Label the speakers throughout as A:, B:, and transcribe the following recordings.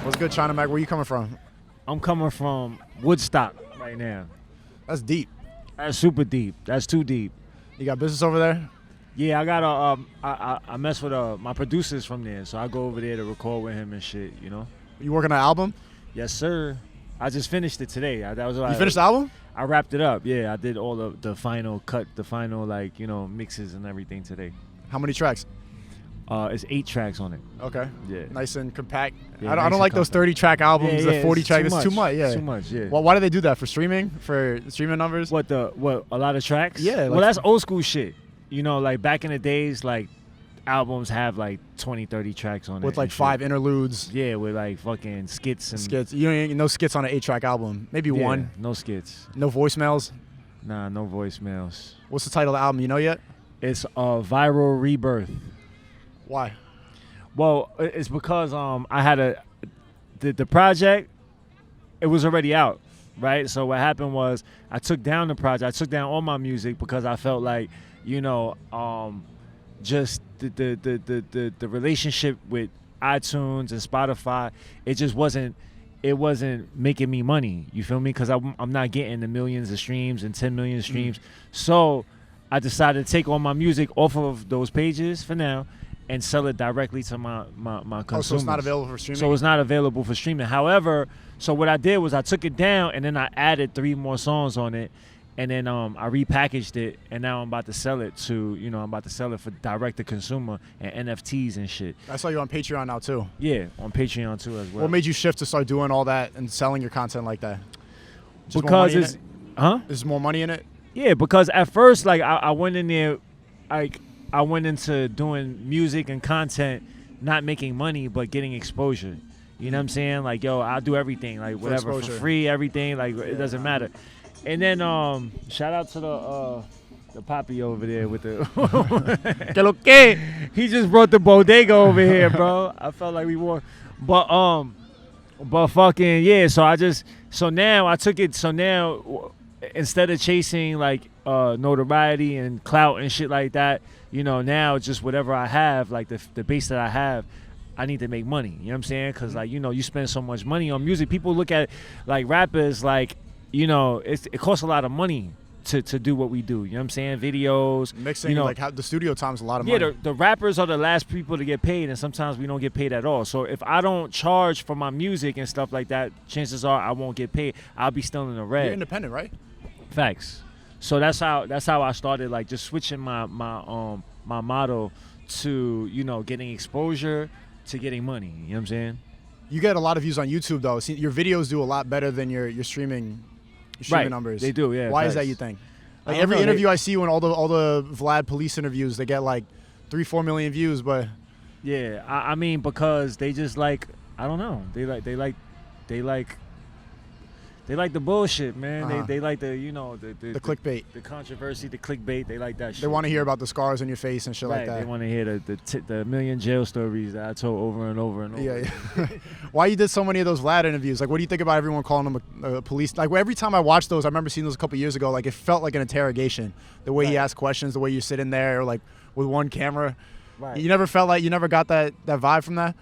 A: What's good, China Mac? Where you coming from?
B: I'm coming from Woodstock right now.
A: That's deep.
B: That's super deep. That's too deep.
A: You got business over there?
B: Yeah, I got a I mess with my producers from there, so I go over there to record with him and shit. You know.
A: You working on an album?
B: Yes, sir. I just finished it today. That was
A: You finished the album?
B: I wrapped it up. Yeah, I did all the final cut, the final mixes and everything today.
A: How many tracks?
B: It's 8 tracks on it.
A: Okay.
B: Yeah.
A: Nice and compact.
B: Yeah,
A: I don't like those 30-track albums, the 40 track. It's too much. Yeah.
B: Too much. Yeah.
A: Well, why do they do that? For streaming? For streaming numbers?
B: What a lot of tracks?
A: Yeah.
B: Well, that's old school shit. You know, like back in the days, like albums have like 20, 30 tracks on it.
A: With like 5 interludes.
B: Yeah, with like fucking skits and
A: skits. You ain't no skits on an 8-track album. Maybe one.
B: No skits.
A: No voicemails.
B: Nah, no voicemails.
A: What's the title of the album? You know yet?
B: It's Viral Rebirth.
A: Why?
B: Well, it's because I had the project. It was already out, right? So what happened was I took down the project. I took down all my music because I felt like, just the relationship with iTunes and Spotify, it just wasn't making me money. You feel me? Because I'm not getting the millions of streams and 10 million streams. So I decided to take all my music off of those pages for now and sell it directly to my consumers.
A: Oh, so it's not available for streaming?
B: So it's not available for streaming. However, so what I did was I took it down and then I added 3 more songs on it. And then I repackaged it, and now I'm about to sell it for direct to consumer and NFTs and shit.
A: I saw you on Patreon now too.
B: Yeah, on Patreon too as well.
A: What made you shift to start doing all that and selling your content like that? Just
B: because it's,
A: There's more money in it?
B: Yeah, because at first, like I went in there, like I went into doing music and content, not making money but getting exposure. You know what I'm saying? Like, yo, I'll do everything, like whatever for free, everything, like it doesn't matter. And then shout out to the poppy over there with the
A: Que lo que?
B: He just brought the bodega over here, bro. I felt like we were, but fucking yeah. So now I took it. So now instead of chasing like notoriety and clout and shit like that, now just whatever I have, like the base that I have, I need to make money. You know what I'm saying? Because like you spend so much money on music. People look at like rappers like. It costs a lot of money to do what we do. You know what I'm saying? Videos.
A: Mixing, like how the studio time's a lot of money.
B: Yeah, the rappers are the last people to get paid, and sometimes we don't get paid at all. So if I don't charge for my music and stuff like that, chances are I won't get paid. I'll be still in the red.
A: You're independent, right?
B: Facts. So that's how I started, like just switching my motto to, getting exposure to getting money. You know what I'm saying? You
A: get a lot of views on YouTube though. See, your videos do a lot better than your streaming numbers.
B: They do, yeah.
A: Why is that, you think? Like every interview I see, when all the Vlad police interviews, they get like 3-4 million views, but
B: yeah, I mean because they just like, I don't know, they like the bullshit, man. They like the the
A: clickbait,
B: the controversy, the clickbait. They like that shit.
A: They want to hear about the scars on your face and shit like that.
B: They want to hear the million jail stories that I told over and over and over.
A: Yeah. Why you did so many of those Vlad interviews? Like, what do you think about everyone calling him a police? Like, every time I watch those, I remember seeing those a couple years ago. Like, it felt like an interrogation. The way he asked questions, the way you sit in there, like with one camera.
B: Right.
A: You never felt like you never got that vibe from that.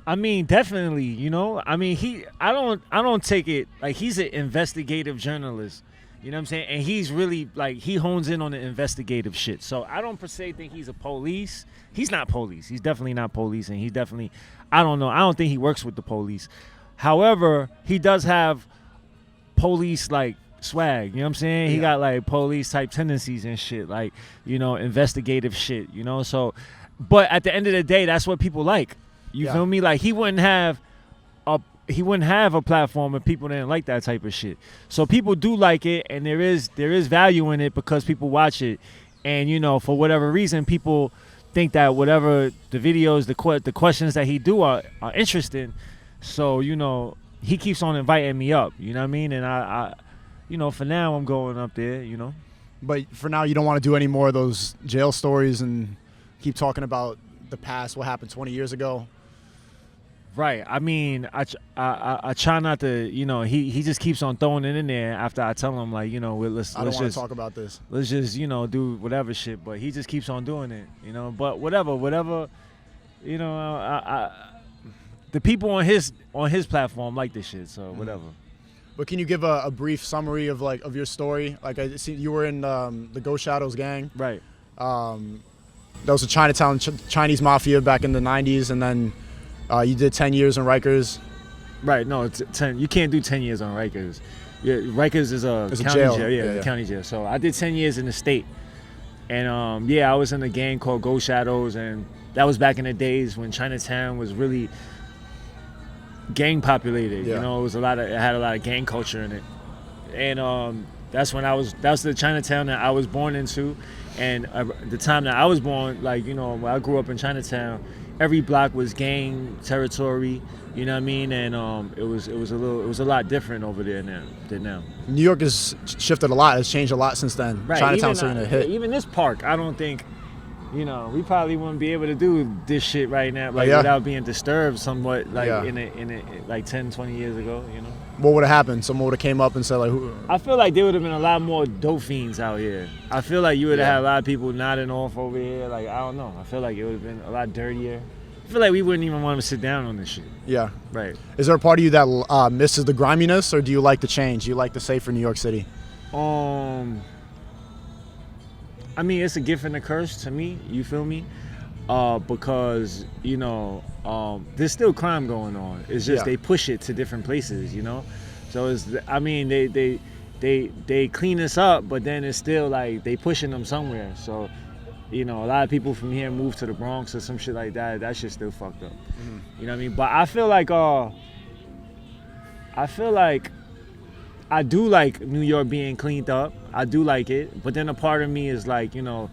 B: I mean, definitely, I mean, I don't take it, like, he's an investigative journalist, you know what I'm saying? And he's really, like, he hones in on the investigative shit. So I don't per se think he's a police. He's not police. He's definitely not police. And he definitely, I don't know. I don't think he works with the police. However, he does have police, like, swag, you know what I'm saying? Yeah. He got, like, police type tendencies and shit, like, investigative shit, So, but at the end of the day, that's what people like. You feel me? Like he wouldn't have a platform if people didn't like that type of shit. So people do like it, and there is value in it because people watch it, and for whatever reason, people think that whatever the videos, the questions that he do are interesting. So he keeps on inviting me up. You know what I mean? And I for now I'm going up there.
A: But for now, you don't want to do any more of those jail stories and keep talking about the past, what happened 20 years ago.
B: Right. I mean, I try not to, he just kees on throwing it in there after I tell him, like, let's
A: I don't want
B: just
A: to talk about this.
B: Let's just, do whatever shit. But he just keeps on doing it, But whatever, the people on his platform like this shit. So whatever.
A: But can you give a brief summary of like of your story? Like I see you were in the Ghost Shadows gang.
B: Right.
A: That was a Chinatown Chinese mafia back in the 90s, and then you did 10 years in Rikers.
B: Right. No, it's 10. You can't do 10 years on Rikers. Yeah, Rikers is a
A: It's a
B: county
A: jail.
B: jail. Yeah, county jail. So I did 10 years in the state, and I was in a gang called Ghost Shadows, and that was back in the days when Chinatown was really gang populated.
A: Yeah.
B: You know, it had a lot of gang culture in it, and that's the Chinatown that I was born into. And the time that I was born, like, you know, when I grew up in Chinatown, every block was gang territory. You know what I mean? And it was a lot different over there than now.
A: New York has shifted a lot. It's changed a lot since then.
B: Right.
A: Chinatown's taking a hit.
B: Even this park, I don't think, you know, we probably wouldn't be able to do this shit right now, like,
A: yeah.
B: without being disturbed somewhat, like,
A: Yeah.
B: in a like 10, 20 years ago, you know?
A: What would have happened? Someone would have came up and said like, who?
B: I feel like there would have been a lot more dope fiends out here. I feel like you would have
A: Yeah.
B: had a lot of people nodding off over here. Like, I don't know. I feel like it would have been a lot dirtier. I feel like we wouldn't even want to sit down on this shit.
A: Yeah.
B: Right.
A: Is there a part of you that misses the griminess, or do you like the change? Do you like the safer New York City?
B: I mean, it's a gift and a curse to me. You feel me? Because, you know, there's still crime going on. It's just
A: Yeah.
B: they push it to different places, you know? So I mean, they clean us up, but then it's still like they pushing them somewhere. So, you know, a lot of people from here move to the Bronx or some shit like that. That shit's still fucked up.
A: Mm-hmm.
B: You know what I mean? But I feel like I do like New York being cleaned up. I do like it. But then a part of me is like, you know,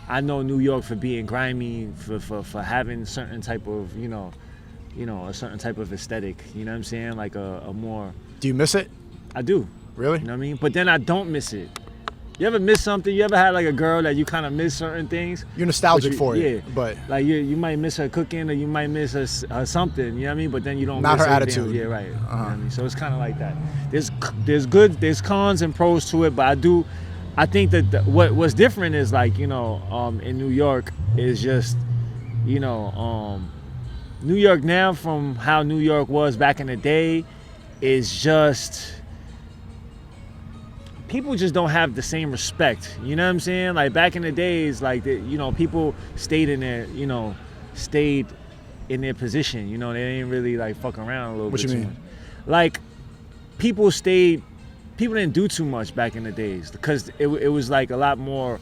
B: I know New York for being grimy, for having certain type of, you know, a certain type of aesthetic. You know what I'm saying? Like a more.
A: Do you miss it?
B: I do.
A: Really?
B: You know what I mean? But then I don't miss it. You ever miss something? You ever had like a girl that you kind of miss certain things?
A: You're nostalgic
B: But
A: for it.
B: yeah.
A: But
B: Like you might miss her cooking, or you might miss her something. You know what I mean? But then you don't
A: Not
B: miss
A: her
B: everything
A: attitude.
B: else. Yeah, right. You know what I mean? So it's kind of like that. There's cons and pros to it, but I think that what's different is like, you know, in New York is just, you know, New York now from how New York was back in the day is just. People just don't have the same respect. You know what I'm saying? Like back in the days, like you know, people stayed in their position. You know, they didn't really like fuck around a little
A: What
B: bit
A: you
B: too
A: mean?
B: much. Like people didn't do too much back in the days because it was like a lot more,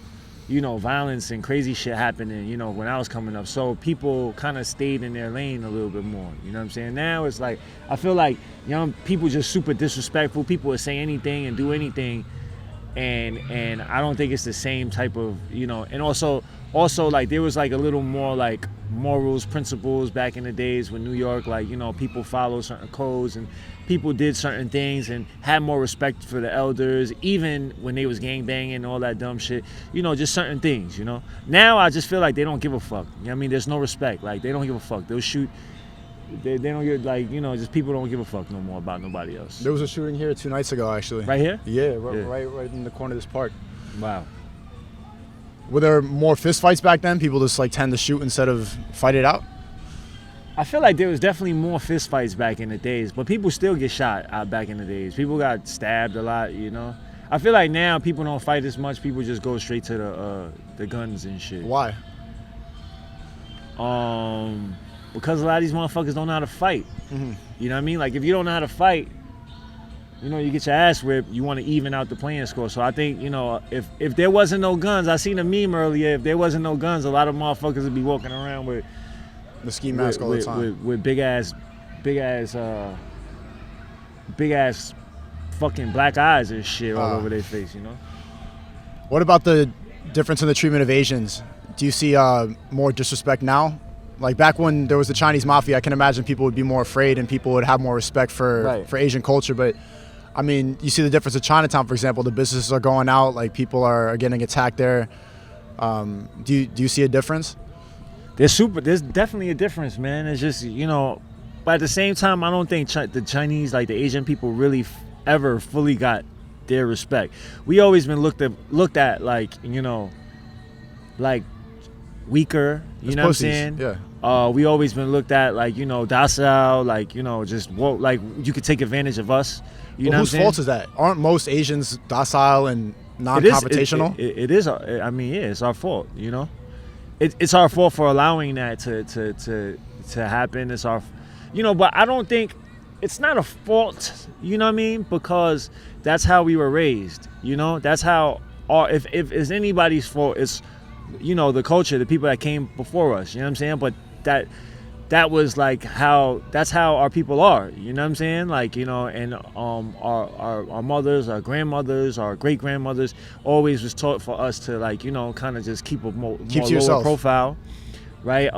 B: you know, violence and crazy shit happening, you know, when I was coming up. So people kind of stayed in their lane a little bit more. You know what I'm saying? Now it's like, I feel like young people just super disrespectful. People will say anything and do anything. And I don't think it's the same type of, you know, and also like there was like a little more like morals, principles back in the days when New York, like, you know, people follow certain codes and people did certain things and had more respect for the elders, even when they was gangbanging and all that dumb shit, you know, just certain things, you know. Now I just feel like they don't give a fuck. You know what I mean? There's no respect. Like they don't give a fuck. They'll shoot. They don't get, like, you know, just people don't give a fuck no more about nobody else.
A: there was a shooting here 2 nights ago, actually.
B: Right here?
A: Yeah,
B: Yeah.
A: right in the corner of this park.
B: Wow.
A: Were there more fist fights back then? People just like tend to shoot instead of fight it out?
B: I feel like there was definitely more fist fights back in the days, but people still get shot out back in the days. People got stabbed a lot, you know. I feel like now people don't fight as much. People just go straight to the guns and shit.
A: Why?
B: Because a lot of these motherfuckers don't know how to fight.
A: Mm-hmm.
B: You know what I mean? Like if you don't know how to fight, you know, you get your ass whipped, you want to even out the playing score. So I think, you know, if there wasn't no guns, I seen a meme earlier, if there wasn't no guns, a lot of motherfuckers would be walking around with
A: The ski mask all the time.
B: with big ass fucking black eyes and shit all over their face, you know?
A: What about the difference in the treatment of Asians? Do you see more disrespect now? Like back when there was the Chinese mafia, I can imagine people would be more afraid and people would have more respect for Asian culture. But I mean, you see the difference in Chinatown, for example. The businesses are going out, like people are getting attacked there. Do you see a difference?
B: There's definitely a difference, man. It's just, you know, but at the same time, I don't think the Chinese, like the Asian people, really ever fully got their respect. We always been looked at like, you know, like weaker, you
A: As
B: know
A: pussies,
B: what I'm saying?
A: yeah.
B: We always been looked at like, you know, docile, like, you know, just like you could take advantage of us. You know
A: whose
B: what I'm
A: fault
B: saying?
A: is that? Aren't most Asians docile and
B: It is-
A: non-confrontational?
B: It is. I mean, yeah, it's our fault. You know, it's our fault for allowing that to happen. It's our, you know, but I don't think it's not a fault. You know what I mean? Because that's how we were raised. You know, that's how. If it's anybody's fault, it's, you know, the culture, the people that came before us. You know what I'm saying? But that was like that's how our people are. You know what I'm saying? Like, you know, and our mothers, our grandmothers, our great grandmothers always was taught for us to, like, you know, kind of just keep a more
A: Keep to
B: lower
A: yourself.
B: profile, right?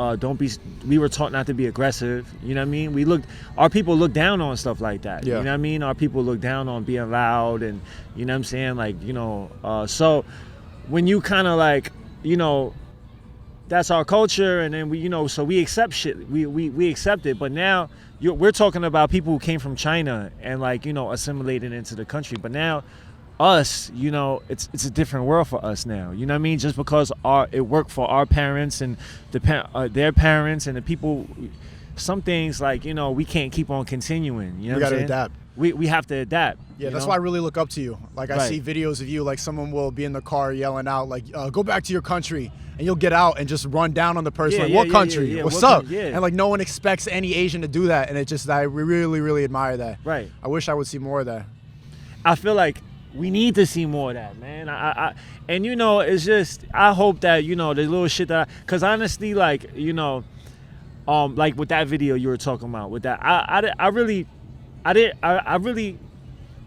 B: We were taught not to be aggressive. You know what I mean? Our people look down on stuff like that.
A: Yeah.
B: You know what I mean? Our people look down on being loud, and you know what I'm saying? Like, you know, so when you kind of like, you know, that's our culture, and then we, you know, so we accept shit. We accept it. But now we're talking about people who came from China and, like, you know, assimilated into the country. But now us, you know, it's a different world for us now. You know what I mean? Just because it worked for our parents and their parents and the people, some things, like, you know, we can't keep on continuing. You know
A: We
B: what I'm
A: gotta
B: saying?
A: adapt.
B: We have to adapt.
A: Yeah,
B: you
A: that's
B: know?
A: why I really look up to you. Like, I
B: Right.
A: see videos of you, like someone will be in the car yelling out, like, go back to your country. And you'll get out and just run down on the person,
B: Yeah,
A: like,
B: yeah,
A: what
B: yeah,
A: country?
B: yeah, yeah.
A: What's
B: What
A: up?
B: yeah.
A: And, like, no one expects any Asian to do that. And I really, really admire that.
B: Right.
A: I wish I would see more of that.
B: I feel like we need to see more of that, man. And, you know, it's just, I hope that, you know, the little shit because honestly, like, you know, like with that video you were talking about, with that, I really,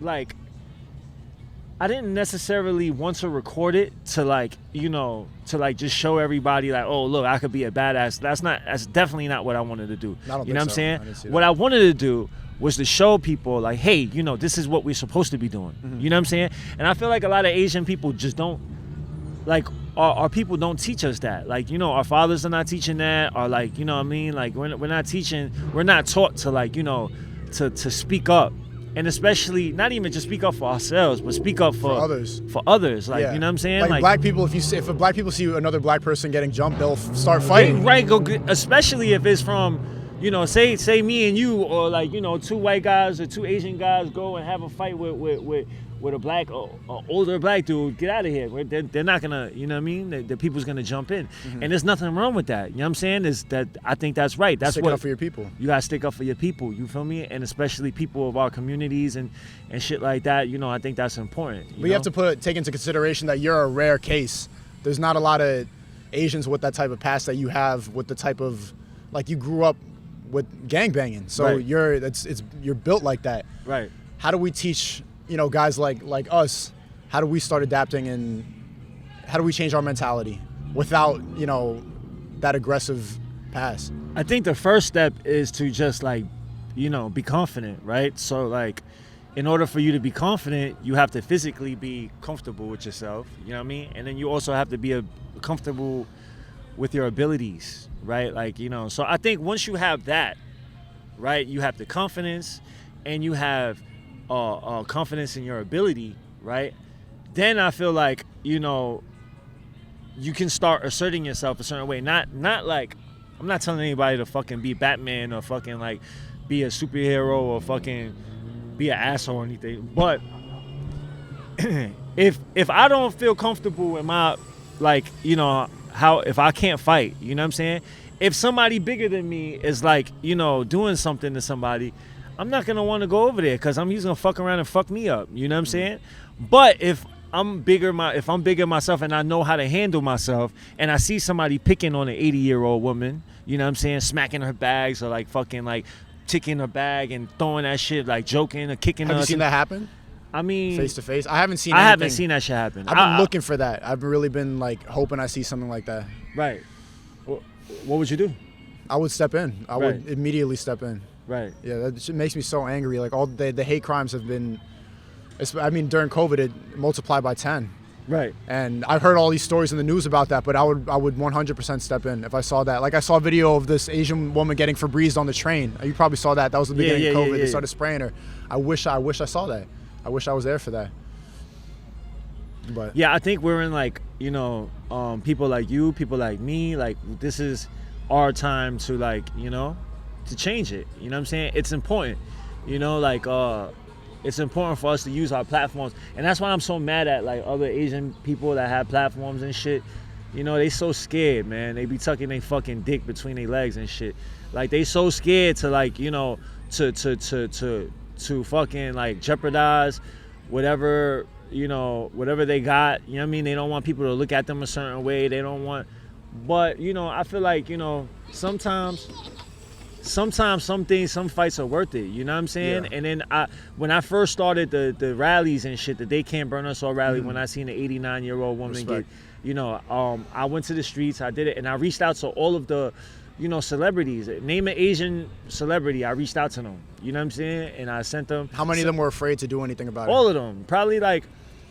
B: like, I didn't necessarily want to record it to, like, you know, to, like, just show everybody, like, oh, look, I could be a badass. That's definitely not what I wanted to do.
A: I don't
B: You know
A: think
B: what
A: so. I
B: I'm
A: didn't see
B: saying? What
A: that.
B: I wanted to do was to show people, like, hey, you know, this is what we're supposed to be doing.
A: Mm-hmm.
B: You know what I'm saying? And I feel like a lot of Asian people just don't, like, our people don't teach us that. Like, you know, our fathers are not teaching that, or, like, you know what I mean? Like, we're not teaching, we're not taught to, like, you know, to speak up. And especially, not even just speak up for ourselves, but speak up for
A: others.
B: For others, like,
A: Yeah.
B: you know what I'm saying?
A: Like, black people, if black people see another black person getting jumped, they'll start fighting.
B: Right, especially if it's from, you know, say me and you, or, like, you know, two white guys or two Asian guys go and have a fight with a black, older black dude. Get out of here. They're not gonna, you know what I mean? The people's gonna jump in, and there's nothing wrong with that. You know what I'm saying? Is that I think that's right. That's
A: Stick
B: what
A: up for your people.
B: you gotta stick up for your people. You feel me? And especially people of our communities and shit like that. You know, I think that's important.
A: But you have to take into consideration that you're a rare case. There's not a lot of Asians with that type of past that you have, with the type of, like, you grew up with gangbanging. So
B: Right.
A: you're built like that.
B: right.
A: How do we teach, you know, guys like us, how do we start adapting, and how do we change our mentality without, you know, that aggressive past?
B: I think the first step is to just, like, you know, be confident, right? So, like, in order for you to be confident, you have to physically be comfortable with yourself, you know what I mean? And then you also have to be comfortable with your abilities, right? Like, you know, so I think once you have that, right, you have the confidence, and you have confidence in your ability, right? Then I feel like, you know, you can start asserting yourself a certain way. Not like, I'm not telling anybody to fucking be Batman or fucking, like, be a superhero or fucking be an asshole or anything. But if I don't feel comfortable in my, like, you know, if I can't fight, you know what I'm saying? If somebody bigger than me is, like, you know, doing something to somebody, I'm not gonna want to go over there because he's gonna fuck around and fuck me up. You know what I'm saying? But if I'm bigger myself and I know how to handle myself, and I see somebody picking on an 80-year-old woman, you know what I'm saying, smacking her bags, or, like, fucking, like, taking her bag and throwing that shit, like, joking or kicking her.
A: Have you seen that happen?
B: I mean,
A: Face to face? I haven't seen
B: I
A: anything.
B: haven't seen that shit happen.
A: I've been looking for that. I've really been, like, hoping I see something like that.
B: Right. What would you do?
A: I would step in. I would
B: Right.
A: immediately step in.
B: Right.
A: Yeah, that shit makes me so angry. Like, all the hate crimes have been, I mean, during COVID, it multiplied by 10.
B: Right.
A: And I've heard all these stories in the news about that, but I would 100% step in if I saw that. Like, I saw a video of this Asian woman getting Febrezed on the train. You probably saw that. That was the beginning of COVID. They started spraying her. I wish I saw that. I wish I was there for that. But
B: Yeah, I think we're in, like, you know, people like you, people like me, like, this is our time to like, to change it. You know what I'm saying? It's important. It's important for us to use our platforms. And that's why I'm so mad at like other Asian people that have platforms and shit. They so scared, man. They be tucking their fucking dick between their legs and shit. Like they so scared to like, to fucking like jeopardize whatever they got. You know what I mean? They don't want people to look at them a certain way. They don't want, but I feel like, sometimes some things, some fights are worth it. You know what I'm saying?
A: Yeah.
B: And then when I first started the rallies and shit, the They Can't Burn Us All rally, when I seen an 89-year-old woman
A: Respect.
B: I went to the streets, I did it, and I reached out to all of the, celebrities. Name an Asian celebrity, I reached out to them. You know what I'm saying? And I sent them.
A: How many of them were afraid to do anything about it?
B: All of them. Probably like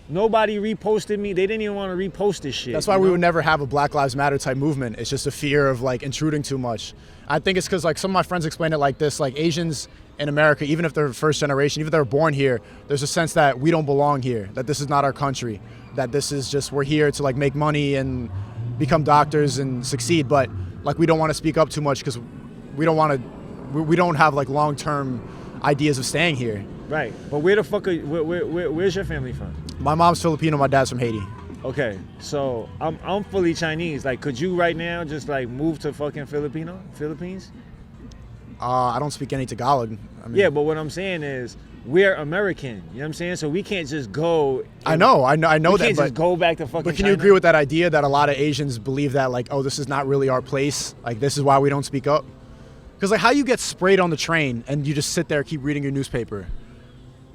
B: nobody reposted me. They didn't even want to repost this shit.
A: That's why we would never have a Black Lives Matter type movement. It's just a fear of like intruding too much. I think it's because like some of my friends explain it like this, like Asians in America, even if they're first generation, even if they're born here, there's a sense that we don't belong here, that this is not our country, that this is just, we're here to like make money and become doctors and succeed, but like we don't want to speak up too much because we don't have like long-term ideas of staying here.
B: Right. But where the fuck where's your family from?
A: My mom's Filipino, my dad's from Haiti.
B: Okay, so I'm fully Chinese. Like, could you right now just like move to fucking Philippines?
A: I don't speak any Tagalog. I mean,
B: Yeah, but what I'm saying is we're American. You know what I'm saying? So we can't just go.
A: I know
B: we
A: that,
B: can't
A: but
B: just go back to fucking.
A: But can
B: China?
A: you agree with that idea that a lot of Asians believe that like, oh, this is not really our place, like this is why we don't speak up? Because like how you get sprayed on the train and you just sit there keep reading your newspaper,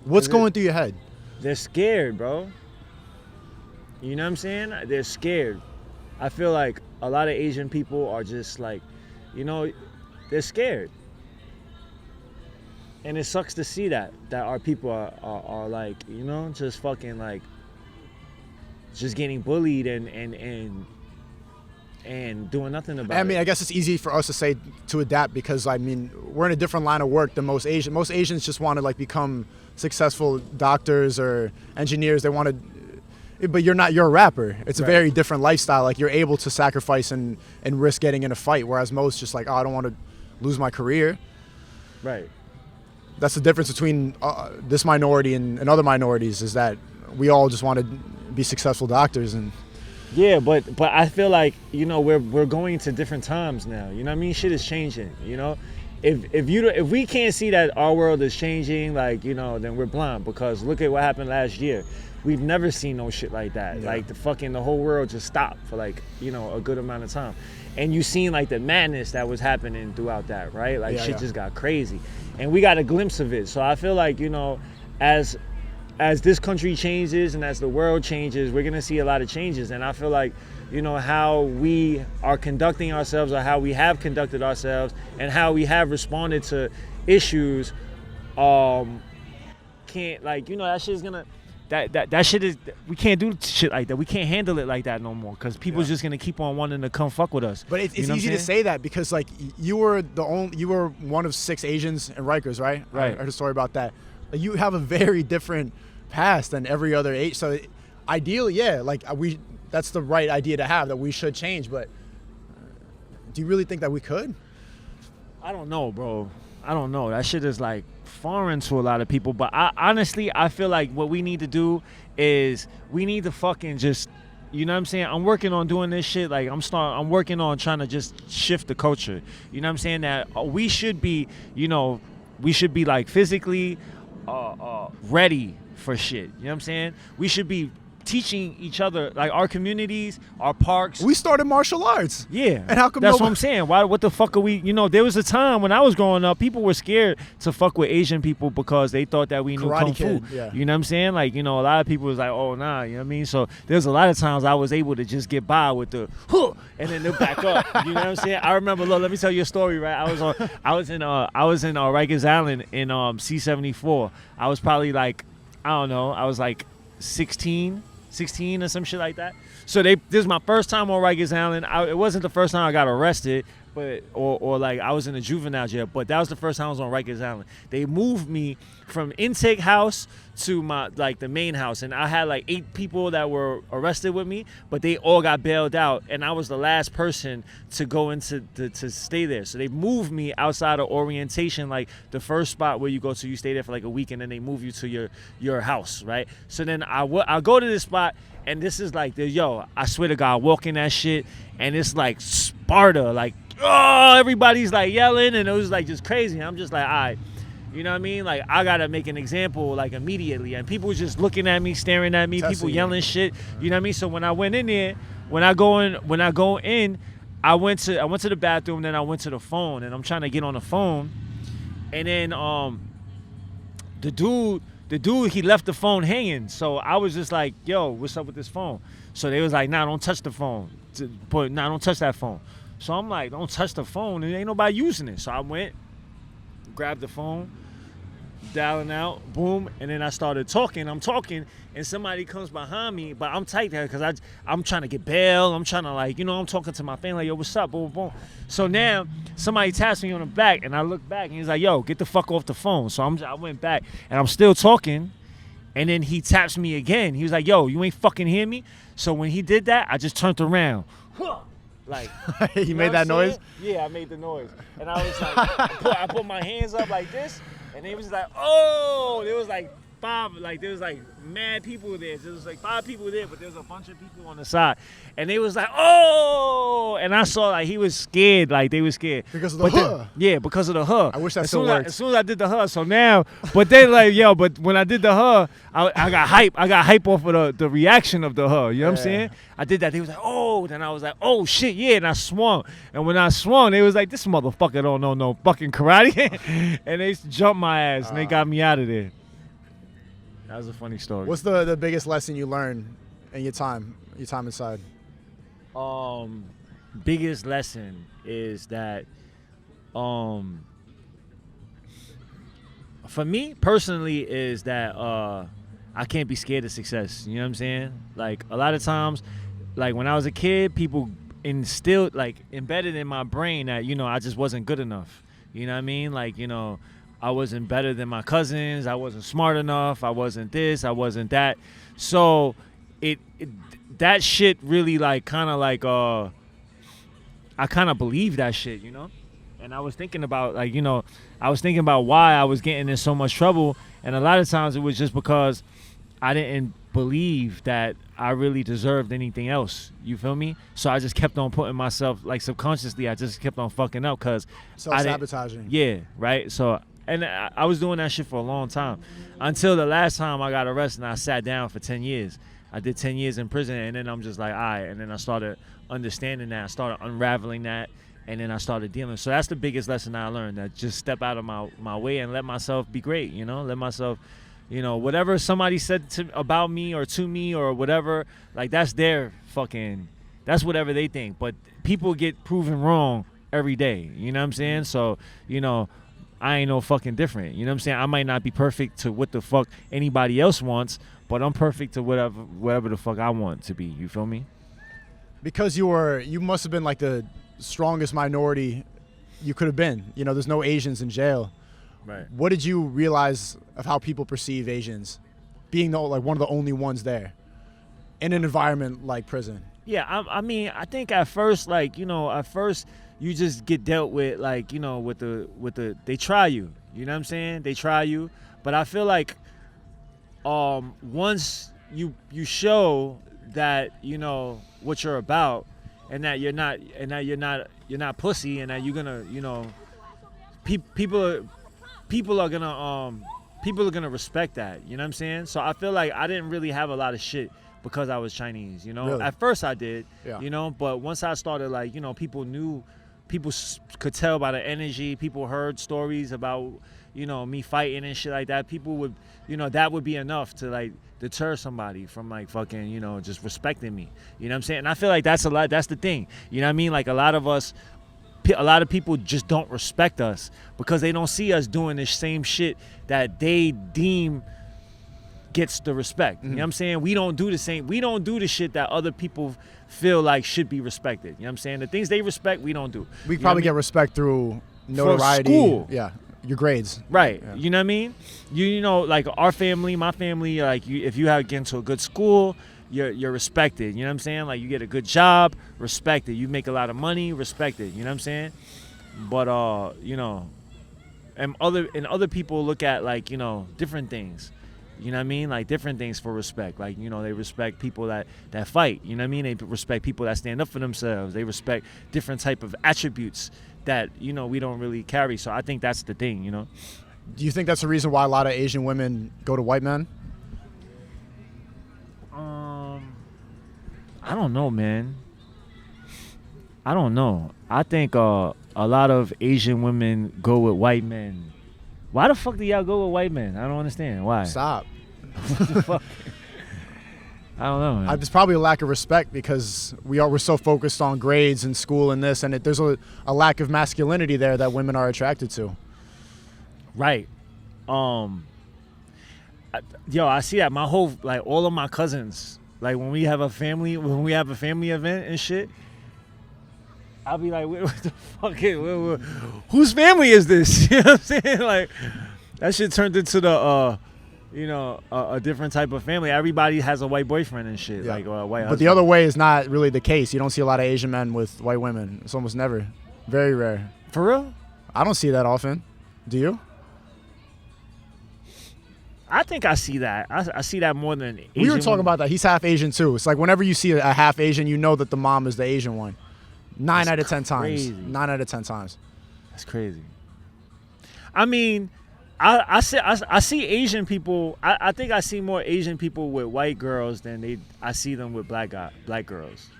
A: what's going through your head?
B: They're scared, bro. You know what I'm saying? They're scared. I feel like a lot of Asian people are just like, they're scared. And it sucks to see that our people are like, just fucking like, just getting bullied and doing nothing about it.
A: I mean, I guess it's easy for us to say to adapt because I mean, we're in a different line of work than most Asians. Most Asians just want to like become successful doctors or engineers. They want to, but you're a rapper. It's a very different lifestyle. Like you're able to sacrifice and risk getting in a fight, whereas most just like, oh, I don't want to lose my career.
B: Right.
A: That's the difference between this minority and other minorities is that we all just want to be successful doctors. And
B: yeah, but I feel like we're going to different times now. You know what I mean? Shit is changing. If we can't see that our world is changing, like then we're blind. Because look at what happened last year. We've never seen no shit like that.
A: Yeah.
B: Like the whole world just stopped for like a good amount of time, and you seen like the madness that was happening throughout that, right? Like shit just got crazy, and we got a glimpse of it. So I feel like as this country changes and as the world changes, we're gonna see a lot of changes. And I feel like how we are conducting ourselves or how we have conducted ourselves and how we have responded to issues, can't like that shit's gonna. That shit is, we can't do shit like that. We can't handle it like that no more because people's just gonna keep on wanting to come fuck with us.
A: But it's easy to say that because like you were one of 6 Asians in Rikers, right?
B: Right.
A: I heard a story about that. Like, you have a very different past than every other age. So ideally, yeah, like that's the right idea to have, that we should change. But do you really think that we could?
B: I don't know, bro. I don't know. That shit is like foreign to a lot of people. But honestly, I feel like what we need to do is we need to fucking just, you know what I'm saying? I'm working on doing this shit. Like I'm working on trying to just shift the culture. You know what I'm saying? That we should be, like physically ready for shit. You know what I'm saying? We should be teaching each other, like our communities, our parks.
A: We started martial arts.
B: Yeah.
A: And how come
B: that's what I'm saying. What the fuck are we, there was a time when I was growing up, people were scared to fuck with Asian people because they thought that we knew
A: Karate
B: Kung
A: Kid,
B: Fu.
A: yeah.
B: You know what I'm saying? Like, a lot of people was like, oh, nah, you know what I mean? So there's a lot of times I was able to just get by with the, huh, and then they'll back up. You know what I'm saying? I remember, look, let me tell you a story, right? I was in Rikers Island in C-74. I was probably like, I don't know, I was like 16 or some shit like that. So this is my first time on Rikers Island. It wasn't the first time I got arrested, but or like I was in a juvenile jail, but that was the first time I was on Rikers Island. They moved me from intake house to my like the main house, and I had like 8 people that were arrested with me, but they all got bailed out, and I was the last person to go into to stay there. So they moved me outside of orientation, like the first spot where you go to, you stay there for like a week, and then they move you to your house, right? So then I go to this spot, and this is like I swear to God, walk in that shit, and it's like Sparta, like everybody's like yelling, and it was like just crazy. I'm just like, all right. You know what I mean? Like, I gotta make an example like immediately, and people just looking at me, staring at me, people yelling shit. You know what I mean? So when I went in there, when I go in, I went to the bathroom, then I went to the phone, and I'm trying to get on the phone, and then the dude he left the phone hanging. So I was just like, yo, what's up with this phone? So they was like, nah, don't touch the phone. Don't touch that phone. So I'm like, don't touch the phone, and ain't nobody using it. So I went, grabbed the phone, dialing out, boom, and then I started talking. I'm talking, and somebody comes behind me, but I'm tight there because I'm trying to get bail. I'm trying to like, I'm talking to my family, like, yo, what's up, boom, boom. So now somebody taps me on the back, and I look back, and he's like, yo, get the fuck off the phone. So I went back, and I'm still talking, and then he taps me again. He was like, yo, you ain't fucking hear me? So when he did that, I just turned around. Like,
A: he made that noise?
B: Yeah, I made the noise. And I was like, I put my hands up like this, and they was like, oh, there was like 5, like there was like mad people there. There was like 5 people there, but there was a bunch of people on the side. And they was like, oh, and I saw like he was scared, like they was scared.
A: Because of the huh.
B: Yeah, because of the huh.
A: I wish that still worked.
B: As soon as I did the huh, so now, but they like, yo, but when I did the huh, I got hype. I got hype off of the reaction of the huh. You know what I'm saying? I did that. They was like, oh, then I was like, oh shit, yeah, and I swung. And when I swung, they was like, this motherfucker don't know no fucking karate, and they jumped my ass and they got me out of there. That was a funny story.
A: What's the biggest lesson you learned in your time inside?
B: Biggest lesson is that, for me personally, is that I can't be scared of success. You know what I'm saying? Like a lot of times, like when I was a kid, people instilled, like embedded in my brain that I just wasn't good enough. You know what I mean? Like I wasn't better than my cousins. I wasn't smart enough. I wasn't this. I wasn't that. So that shit really like kind of like I kind of believed that shit, And I was thinking about like I was thinking about why I was getting in so much trouble, and a lot of times it was just because I didn't believe that I really deserved anything else. You feel me? So I just kept on putting myself like subconsciously. I just kept on fucking up because
A: self-sabotaging.
B: Yeah, right. So. And I was doing that shit for a long time until the last time I got arrested and I sat down for 10 years. I did 10 years in prison, and then I'm just like, all right. And then I started understanding that. I started unraveling that, and then I started dealing. So that's the biggest lesson I learned, that just step out of my way and let myself be great, Let myself, whatever somebody said about me or to me or whatever, like that's that's whatever they think. But people get proven wrong every day, you know what I'm saying? So, I ain't no fucking different. You know what I'm saying? I might not be perfect to what the fuck anybody else wants, but I'm perfect to whatever the fuck I want to be. You feel me?
A: Because you must have been like the strongest minority you could have been. There's no Asians in jail.
B: Right.
A: What did you realize of how people perceive Asians, being one of the only ones there in an environment like prison?
B: Yeah, I mean, I think at first, you just get dealt with, like, with the they try you. You know what I'm saying? They try you. But I feel like once you show that, what you're about, and that you're not pussy, and that you're gonna, people are gonna respect that. You know what I'm saying? So I feel like I didn't really have a lot of shit because I was Chinese,
A: Really?
B: At first I did,
A: yeah.
B: But once I started, like, people could tell by the energy. People heard stories about, me fighting and shit like that. People would, that would be enough to, like, deter somebody from, like, fucking, just respecting me. You know what I'm saying? And I feel like that's the thing. You know what I mean? Like, a lot of people just don't respect us because they don't see us doing this same shit that they deem gets the respect. You know what I'm saying? We don't do the shit that other people feel like should be respected. You know what I'm saying? The things they respect, we don't do.
A: We
B: You know
A: probably
B: what I
A: get
B: mean?
A: respect through notoriety.
B: school.
A: Yeah, your grades.
B: Right.
A: Yeah.
B: You know what I mean? You know, like our family, my family, like if you have get into a good school, you're respected. You know what I'm saying? Like you get a good job, respected. You make a lot of money, respected. You know what I'm saying? But you know, and other people look at like, you know, different things. You know what I mean? Like different things for respect. Like, you know, they respect people that fight. You know what I mean? They respect people that stand up for themselves. They respect different type of attributes that, you know, we don't really carry. So I think that's the thing, you know?
A: Do you think that's the reason why a lot of Asian women go to white men?
B: I don't know, man. I don't know. I think a lot of Asian women go with white men. Why the fuck do y'all go with white men? I don't understand. Why?
A: Stop.
B: What the fuck? I don't know, man.
A: There's probably a lack of respect because we're so focused on grades and school and this, and there's a lack of masculinity there that women are attracted to.
B: Right. I see that my whole, like, all of my cousins, like when we have a family event and shit, I'll be like, what the fuck whose family is this? You know what I'm saying? Like, that shit turned into the you know, a different type of family. Everybody has a white boyfriend and shit, like a white husband.
A: But the other way is not really the case. You don't see a lot of Asian men with white women. It's almost never. Very rare.
B: For real?
A: I don't see that often. Do you?
B: I think I see that. I see that more than Asian
A: We were talking
B: women.
A: about that. He's half Asian too. It's like whenever you see a half Asian, you know that the mom is the Asian one. 9 out of 10
B: crazy.
A: times. 9 out of 10 times.
B: That's crazy. I mean, I see Asian people. I think I see more Asian people with white girls than I see them with black girls.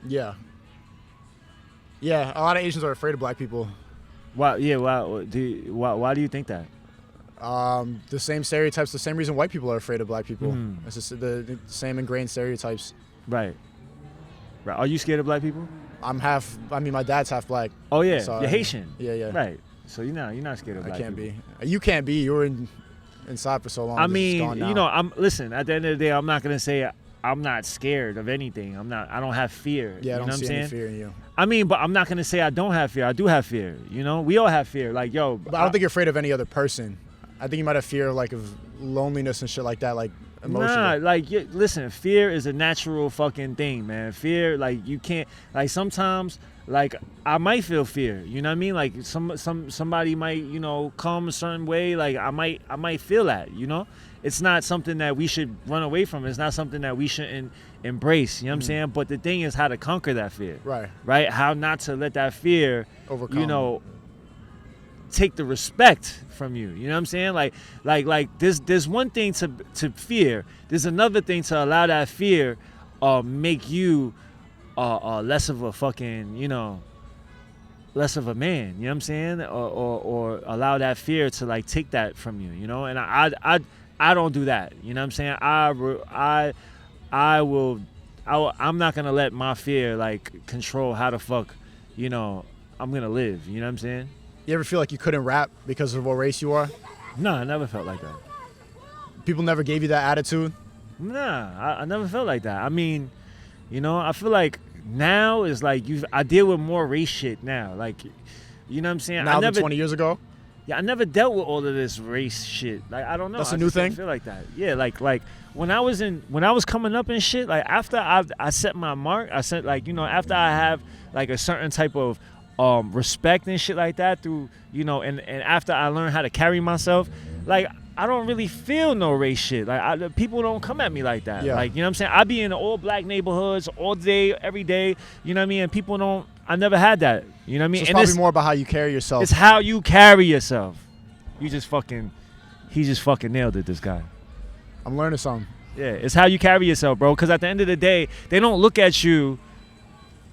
A: Yeah. Yeah, a lot of Asians are afraid of black people.
B: Why? Yeah. Why do you think that?
A: The same stereotypes, the same reason white people are afraid of black people.
B: Mhm.
A: It's just the same ingrained stereotypes.
B: Right. Right. Are you scared of black people?
A: My dad's half black.
B: Oh yeah.
A: So,
B: You're Haitian.
A: Yeah.
B: Right. So you're not scared of
A: I
B: black
A: can't
B: people.
A: be. You can't be. You were inside for so long.
B: I
A: It's
B: mean,
A: gone now.
B: you know, listen, at the end of the day, I'm not gonna say I'm not scared of anything. I don't have fear.
A: Yeah, I
B: you know
A: don't
B: what I'm
A: see
B: saying?
A: any fear in you.
B: I mean, but I'm not gonna say I don't have fear. I do have fear. You know, we all have fear. Like, yo,
A: But I don't think you're afraid of any other person. I think you might have fear like of loneliness and shit like that, like emotional.
B: Nah, like, listen, fear is a natural fucking thing, man. Fear, like, you can't, like, sometimes, like, I might feel fear. You know what I mean? Like, somebody might, you know, come a certain way. Like, I might feel that. You know, it's not something that we should run away from. It's not something that we shouldn't embrace. You know what I'm saying? But the thing is how to conquer that fear. Right. How not to let that fear
A: Overcome.
B: You know, take the respect from you. You know what I'm saying? Like there's one thing to fear. There's another thing to allow that fear make you less of a fucking, you know, less of a man. You know what I'm saying? Or allow that fear to like take that from you, you know? And I don't do that. You know what I'm saying? I'm not gonna let my fear like control how the fuck, you know, I'm gonna live. You know what I'm saying?
A: You ever feel like you couldn't rap because of what race you are?
B: No, I never felt like that.
A: People never gave you that attitude?
B: Nah, I never felt like that. I mean, you know, I feel like now is like I deal with more race shit now. Like, you know what I'm saying?
A: Now than 20 years ago?
B: Yeah, I never dealt with all of this race shit. Like, I don't know.
A: That's a
B: I
A: new
B: just didn't
A: thing?
B: feel like that. Yeah, like when I was coming up and shit. Like after I set my mark, I set like, you know, after I have like a certain type of respect and shit like that through, you know, and after I learned how to carry myself, like I don't really feel no race shit. Like people don't come at me like that.
A: Yeah.
B: Like, you know what I'm saying? I be in all black neighborhoods all day, every day. You know what I mean? And people don't. I never had that. You know what I mean?
A: So it's
B: And
A: probably more about how you carry yourself.
B: it's how you carry yourself. He just fucking nailed it, this guy.
A: I'm learning something.
B: Yeah, it's how you carry yourself, bro. Because at the end of the day, they don't look at you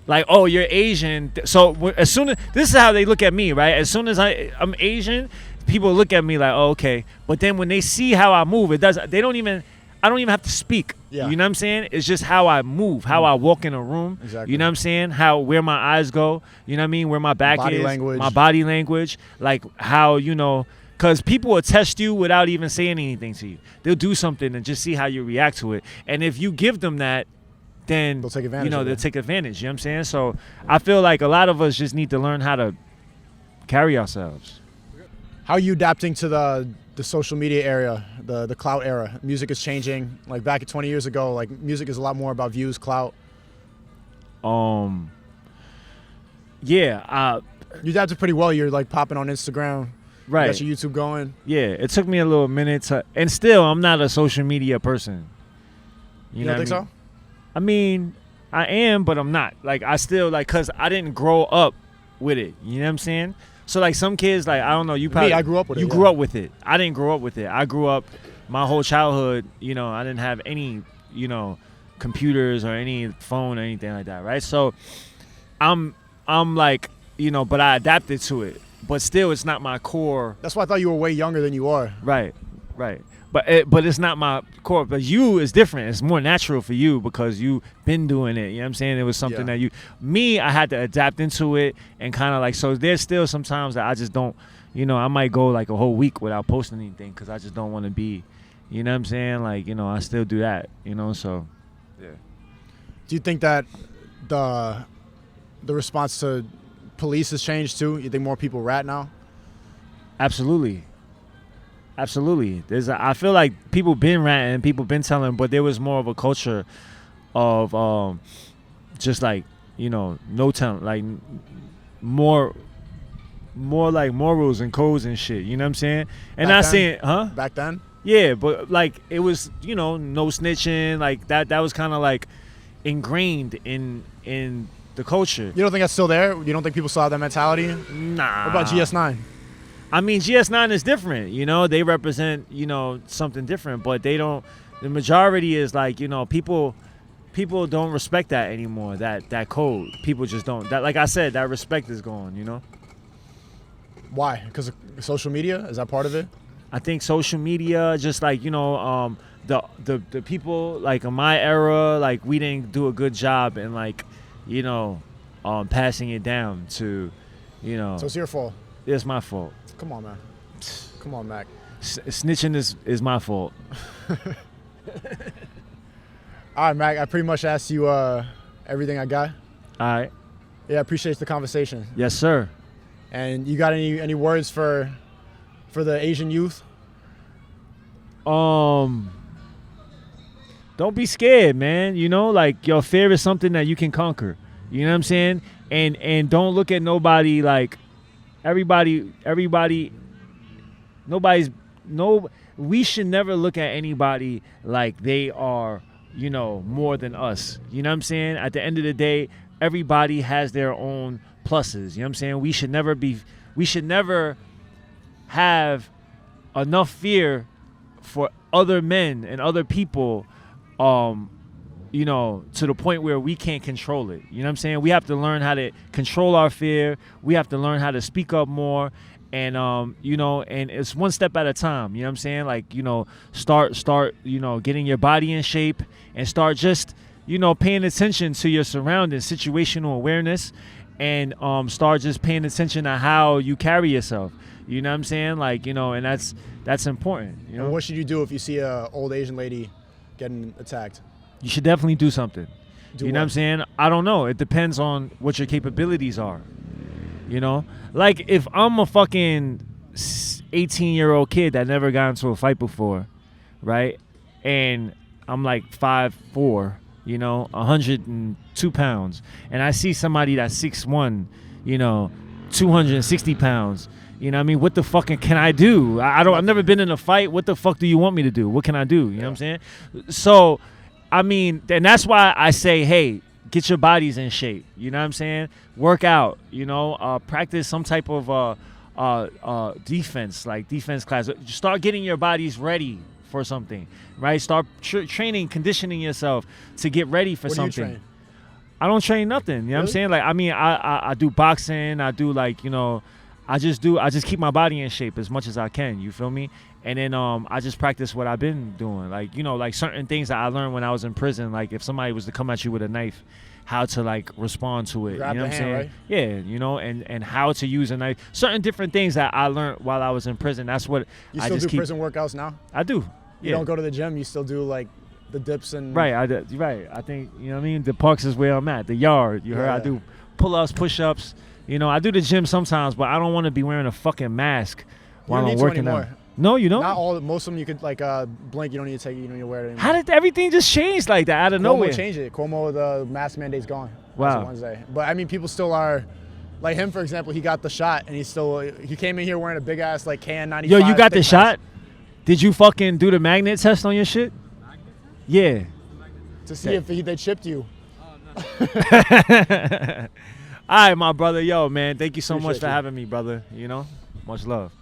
B: like, oh, you're Asian. So as soon as, this is how they look at me, right? As soon as I'm Asian, people look at me like, oh, okay. But then when they see how I move, I don't even have to speak.
A: Yeah.
B: You know what I'm saying? It's just how I move, how I walk in a room.
A: Exactly.
B: You know what I'm saying? Where my eyes go. You know what I mean? Where my back
A: Body
B: is.
A: language.
B: My body language. Like how, you know, Because people will test you without even saying anything to you. They'll do something and just see how you react to it. And if you give them that, then
A: They'll take advantage of
B: they'll
A: it.
B: take advantage. You know what I'm saying? So I feel like a lot of us just need to learn how to carry ourselves.
A: How are you adapting to the social media era, the clout era? Music is changing. Like back 20 years ago, like music is a lot more about views, clout.
B: Yeah,
A: You adapted pretty well. You're like popping on Instagram.
B: right.
A: You got your YouTube going.
B: Yeah, it took me a little minute to, and still, I'm not a social media person.
A: You
B: know
A: don't think
B: what I mean?
A: so?
B: I mean, I am, but I'm not. Like, I still, like, because I didn't grow up with it. You know what I'm saying? So, like, some kids, like, I don't know, you probably.
A: I grew up with it,
B: You
A: yeah.
B: grew up with it. I didn't grow up with it. I grew up my whole childhood, I didn't have any, computers or any phone or anything like that, right? So, I'm like, but I adapted to it. But still, it's not my core.
A: That's why I thought you were way younger than you are.
B: Right. But it's not my core. But you is different. It's more natural for you because you've been doing it. You know what I'm saying? It was something
A: Yeah.
B: that I had to adapt into it and kind of like, so there's still sometimes that I just don't, I might go like a whole week without posting anything because I just don't want to be, you know what I'm saying? Like, I still do that, so, yeah.
A: Do you think that the response to police has changed too? You think more people rat now?
B: Absolutely. I feel like people been ranting, people been telling, but there was more of a culture of just like no telling, like more like morals and codes and shit. You know what I'm saying? And
A: Back
B: not
A: then?
B: saying, huh?
A: Back then?
B: Yeah, but like it was no snitching, like that was kind of like ingrained in the culture.
A: You don't think that's still there? You don't think people still have that mentality?
B: Nah.
A: What about GS9?
B: I mean, GS9 is different. They represent, something different, but they don't. The majority is like, people don't respect that anymore. That code, people just don't. That, like I said, that respect is gone.
A: Why? Because of social media? Is that part of it?
B: I think social media, just like the people like in my era, like we didn't do a good job in like, passing it down to,
A: So it's your fault.
B: It's my fault.
A: Come on, man. Come on, Mac.
B: Snitching is my fault.
A: All right, Mac. I pretty much asked you everything I got.
B: All right.
A: Yeah, I appreciate the conversation.
B: Yes, sir.
A: And you got any words for the Asian youth?
B: Don't be scared, man. Like your fear is something that you can conquer. You know what I'm saying? And don't look at nobody like we should never look at anybody like they are, more than us. You know what I'm saying? At the end of the day, everybody has their own pluses. You know what I'm saying? We should never have enough fear for other men and other people, to the point where we can't control it. You know what I'm saying? We have to learn how to control our fear. We have to learn how to speak up more. And, and it's one step at a time. You know what I'm saying? Like, start, getting your body in shape and start just, paying attention to your surroundings, situational awareness, and start just paying attention to how you carry yourself. You know what I'm saying? Like, and that's important.
A: And what should you do if you see a old Asian lady getting attacked?
B: You should definitely do something.
A: Do
B: you know what I'm saying? I don't know. It depends on what your capabilities are. Like if I'm a fucking 18-year-old kid that never got into a fight before, right? And I'm like 5'4", 102 pounds, and I see somebody that's 6'1", 260 pounds. You know what I mean? What the fuck can I do? I've never been in a fight. What the fuck do you want me to do? What can I do? You know what I'm saying? So, I mean, and that's why I say, hey, get your bodies in shape. You know what I'm saying? Work out, practice some type of defense, like defense class. Start getting your bodies ready for something, right? Start training, conditioning yourself to get ready for
A: What do you
B: something.
A: train?
B: I don't train nothing. You know what I'm
A: Really?
B: saying? Like, I mean, I do boxing. I do like, I just keep my body in shape as much as I can. You feel me? And then I just practice what I've been doing. Like, like certain things that I learned when I was in prison. Like if somebody was to come at you with a knife, how to like respond to it.
A: Grab
B: you know
A: the
B: what I'm
A: hand,
B: saying? Yeah, you know, and how to use a knife. Certain different things that I learned while I was in prison. That's what
A: You
B: I
A: still
B: just
A: do
B: keep.
A: prison workouts now?
B: I do.
A: You
B: Yeah.
A: don't go to the gym. You still do like the dips and
B: Right, right. I think, you know what I mean? The parks is where I'm at. The yard. You heard I
A: Yeah.
B: do pull-ups, push-ups. You know, I do the gym sometimes, but I don't want to be wearing a fucking mask while
A: don't
B: I'm
A: need to
B: working out.
A: anymore.
B: No, you don't?
A: Not all. Most of them you could like blink. You don't need to take it. You don't need to wear it anymore.
B: How did everything just change like that out of
A: Cuomo
B: nowhere?
A: changed it. Cuomo, the mask mandate's gone.
B: Wow.
A: As of Wednesday. But I mean, people still are. Like him, for example, he got the shot and he came in here wearing a big ass like KN95.
B: Yo, you got the
A: thick
B: shot?
A: mask
B: Did you fucking do the magnet test on your shit? Yeah.
A: to see if they chipped you.
B: All right, my brother. Yo, man, thank you so much
A: Appreciate
B: for
A: you.
B: having me, brother. You know, much love.